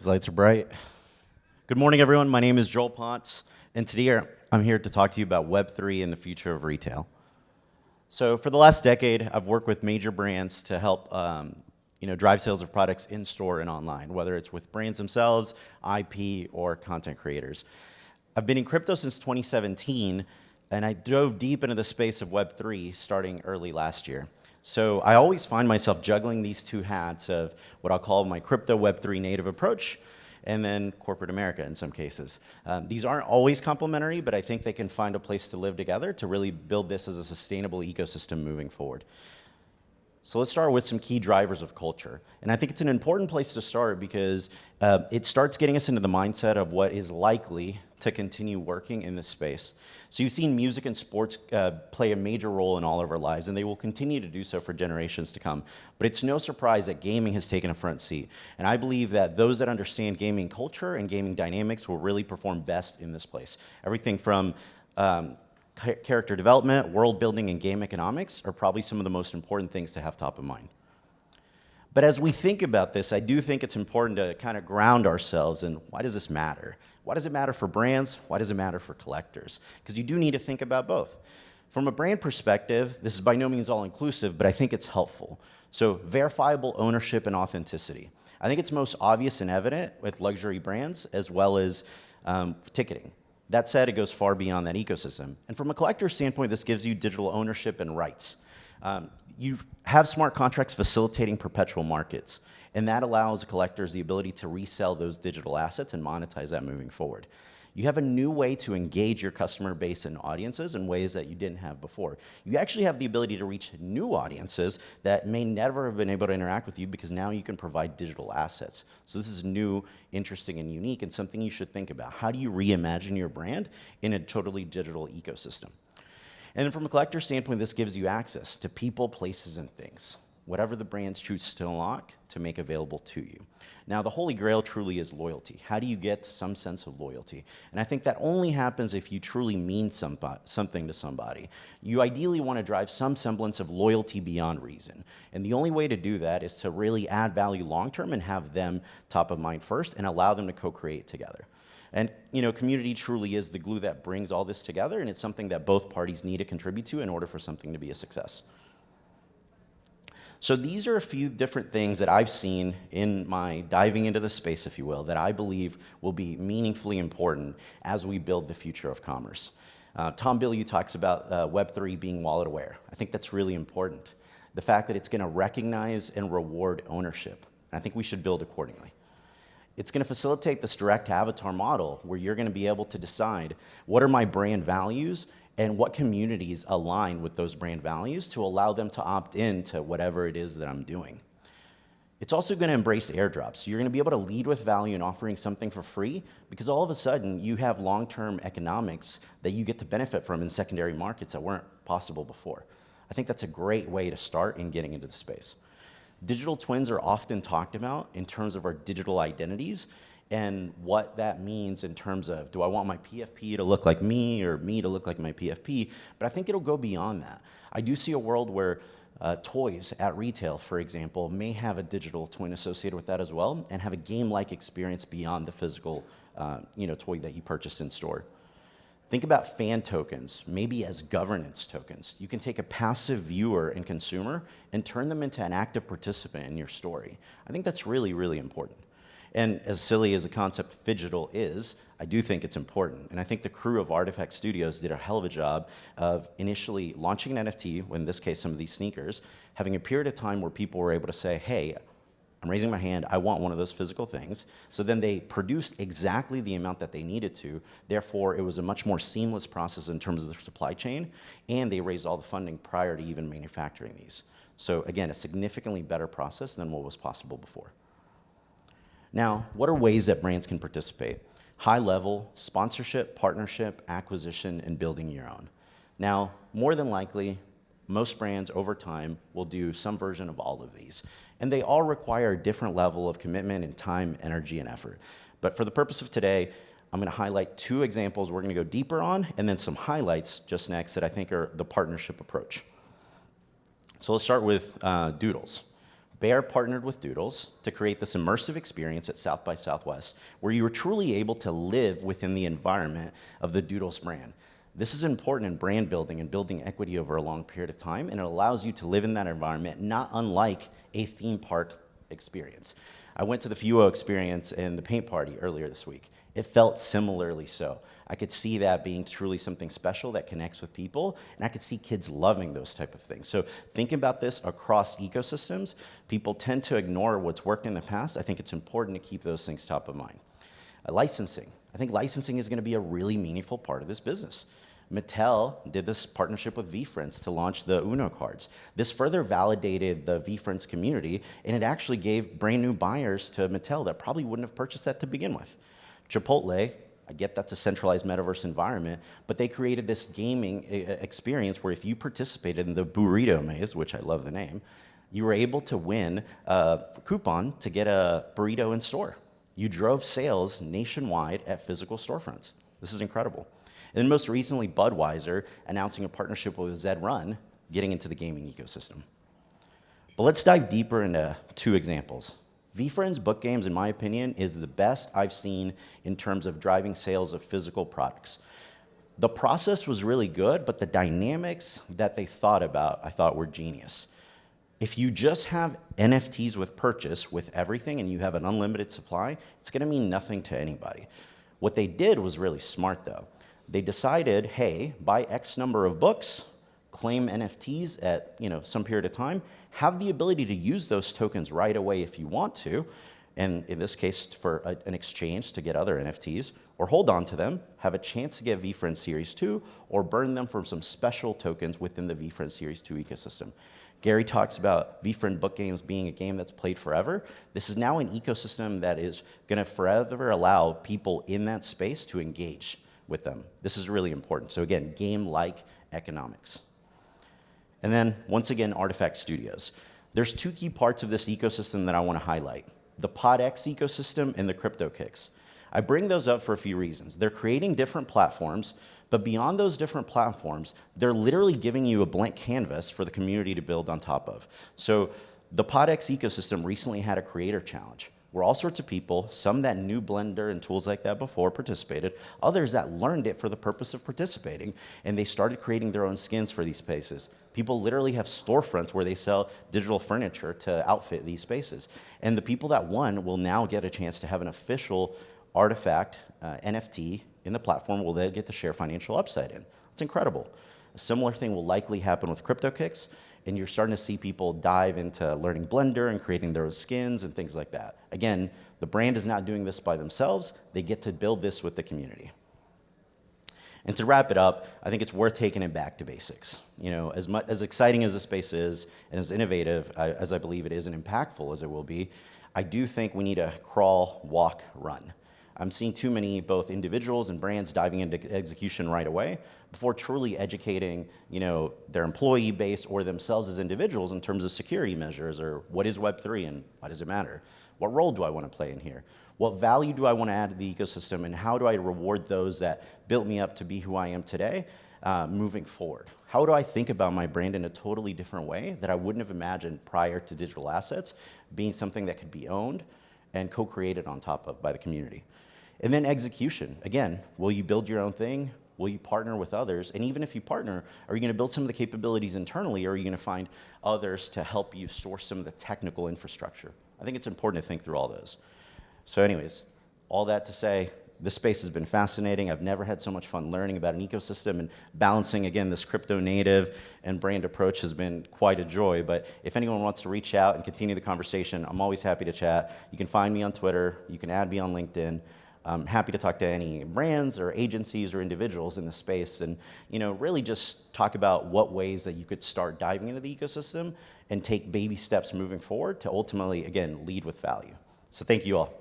These lights are bright. Good morning, everyone. My name is Joel Ponce, and today I'm here to talk to you about Web3 and the future of retail. So for the last decade, I've worked with major brands to help drive sales of products in-store and online, whether it's with brands themselves, IP, or content creators. I've been in crypto since 2017, and I dove deep into the space of Web3 starting early last year. So I always find myself juggling these two hats of what I'll call my crypto Web3 native approach and then corporate America in some cases. These aren't always complementary, but I think they can find a place to live together to really build this as a sustainable ecosystem moving forward. So let's start with some key drivers of culture. And I think it's an important place to start because it starts getting us into the mindset of what is likely to continue working in this space. So you've seen music and sports play a major role in all of our lives, and they will continue to do so for generations to come. But it's no surprise that gaming has taken a front seat. And I believe that those that understand gaming culture and gaming dynamics will really perform best in this place. Everything from character development, world building, and game economics are probably some of the most important things to have top of mind. But as we think about this, I do think it's important to kind of ground ourselves in why does this matter? Why does it matter for brands? Why does it matter for collectors? Because you do need to think about both. From a brand perspective, this is by no means all-inclusive, but I think it's helpful. So verifiable ownership and authenticity. I think it's most obvious and evident with luxury brands as well as ticketing. That said, it goes far beyond that ecosystem. And from a collector's standpoint, this gives you digital ownership and rights. You have smart contracts facilitating perpetual markets, and that allows collectors the ability to resell those digital assets and monetize that moving forward. You have a new way to engage your customer base and audiences in ways that you didn't have before. You actually have the ability to reach new audiences that may never have been able to interact with you because now you can provide digital assets. So this is new, interesting, and unique, and something you should think about. How do you reimagine your brand in a totally digital ecosystem? And then from a collector standpoint, this gives you access to people, places, and things, whatever the brands choose to unlock to make available to you. Now, the holy grail truly is loyalty. How do you get some sense of loyalty? And I think that only happens if you truly mean something to somebody. You ideally want to drive some semblance of loyalty beyond reason. And the only way to do that is to really add value long-term and have them top of mind first and allow them to co-create together. And community truly is the glue that brings all this together, and it's something that both parties need to contribute to in order for something to be a success. So these are a few different things that I've seen in my diving into the space, if you will, that I believe will be meaningfully important as we build the future of commerce. Tom Bilyeu talks about Web3 being wallet aware. I think that's really important. The fact that it's going to recognize and reward ownership. And I think we should build accordingly. It's going to facilitate this direct avatar model where you're going to be able to decide what are my brand values and what communities align with those brand values to allow them to opt in to whatever it is that I'm doing. It's also going to embrace airdrops. You're going to be able to lead with value and offering something for free because all of a sudden you have long-term economics that you get to benefit from in secondary markets that weren't possible before. I think that's a great way to start in getting into the space. Digital twins are often talked about in terms of our digital identities and what that means in terms of, do I want my PFP to look like me or me to look like my PFP? But I think it'll go beyond that. I do see a world where toys at retail, for example, may have a digital twin associated with that as well and have a game-like experience beyond the physical toy that you purchase in store. Think about fan tokens, maybe as governance tokens. You can take a passive viewer and consumer and turn them into an active participant in your story. I think that's really, really important. And as silly as the concept phygital is, I do think it's important. And I think the crew of Artifact Studios did a hell of a job of initially launching an NFT, in this case some of these sneakers, having a period of time where people were able to say, hey, I'm raising my hand, I want one of those physical things. So then they produced exactly the amount that they needed to. Therefore, it was a much more seamless process in terms of the supply chain, and they raised all the funding prior to even manufacturing these. So again, a significantly better process than what was possible before. Now, what are ways that brands can participate? High level, sponsorship, partnership, acquisition, and building your own. Now, more than likely, most brands over time will do some version of all of these. And they all require a different level of commitment in time, energy, and effort. But for the purpose of today, I'm going to highlight two examples we're going to go deeper on, and then some highlights just next that I think are the partnership approach. So let's start with Doodles. Bear partnered with Doodles to create this immersive experience at South by Southwest where you were truly able to live within the environment of the Doodles brand. This is important in brand building and building equity over a long period of time, and it allows you to live in that environment, not unlike a theme park experience. I went to the FUO experience and the paint party earlier this week. It felt similarly so. I could see that being truly something special that connects with people, and I could see kids loving those type of things. So think about this across ecosystems. People tend to ignore what's worked in the past. I think it's important to keep those things top of mind. Licensing. I think licensing is going to be a really meaningful part of this business. Mattel did this partnership with VeeFriends to launch the Uno cards. This further validated the VeeFriends community, and it actually gave brand new buyers to Mattel that probably wouldn't have purchased that to begin with. Chipotle, I get that's a centralized metaverse environment, but they created this gaming experience where if you participated in the burrito maze, which I love the name, you were able to win a coupon to get a burrito in store. You drove sales nationwide at physical storefronts. This is incredible. And then most recently, Budweiser announcing a partnership with Zed Run, getting into the gaming ecosystem. But let's dive deeper into two examples. VeeFriends Book Games, in my opinion, is the best I've seen in terms of driving sales of physical products. The process was really good, but the dynamics that they thought about, I thought were genius. If you just have NFTs with purchase with everything and you have an unlimited supply, it's gonna mean nothing to anybody. What they did was really smart though. They decided, hey, buy X number of books, claim NFTs at some period of time, have the ability to use those tokens right away if you want to, and in this case for an exchange to get other NFTs, or hold on to them, have a chance to get VeeFriends Series 2, or burn them from some special tokens within the VeeFriends Series 2 ecosystem. Gary talks about VeeFriend Book Games being a game that's played forever. This is now an ecosystem that is gonna forever allow people in that space to engage with them. This is really important. So again, game-like economics. And then, once again, Artifact Studios. There's two key parts of this ecosystem that I want to highlight: the PodX ecosystem and the CryptoKicks. I bring those up for a few reasons. They're creating different platforms, but beyond those different platforms, they're literally giving you a blank canvas for the community to build on top of. So the PodX ecosystem recently had a creator challenge, where all sorts of people, some that knew Blender and tools like that before, participated, others that learned it for the purpose of participating, and they started creating their own skins for these spaces. People literally have storefronts where they sell digital furniture to outfit these spaces. And the people that won will now get a chance to have an official artifact, NFT, in the platform where they'll get to share financial upside in. It's incredible. A similar thing will likely happen with CryptoKicks, and you're starting to see people dive into learning Blender and creating their own skins and things like that. Again, the brand is not doing this by themselves. They get to build this with the community. And to wrap it up, I think it's worth taking it back to basics. As exciting as the space is and as innovative as I believe it is and impactful as it will be, I do think we need to crawl, walk, run. I'm seeing too many both individuals and brands diving into execution right away before truly educating their employee base or themselves as individuals in terms of security measures, or what is Web3 and why does it matter? What role do I want to play in here? What value do I want to add to the ecosystem, and how do I reward those that built me up to be who I am today moving forward? How do I think about my brand in a totally different way that I wouldn't have imagined prior to digital assets being something that could be owned and co-created on top of by the community? And then execution. Again, will you build your own thing? Will you partner with others? And even if you partner, are you going to build some of the capabilities internally, or are you going to find others to help you source some of the technical infrastructure? I think it's important to think through all those. So anyways, all that to say, this space has been fascinating. I've never had so much fun learning about an ecosystem, and balancing, again, this crypto native and brand approach has been quite a joy. But if anyone wants to reach out and continue the conversation, I'm always happy to chat. You can find me on Twitter. You can add me on LinkedIn. I'm happy to talk to any brands or agencies or individuals in the space, and really just talk about what ways that you could start diving into the ecosystem and take baby steps moving forward to ultimately, again, lead with value. So thank you all.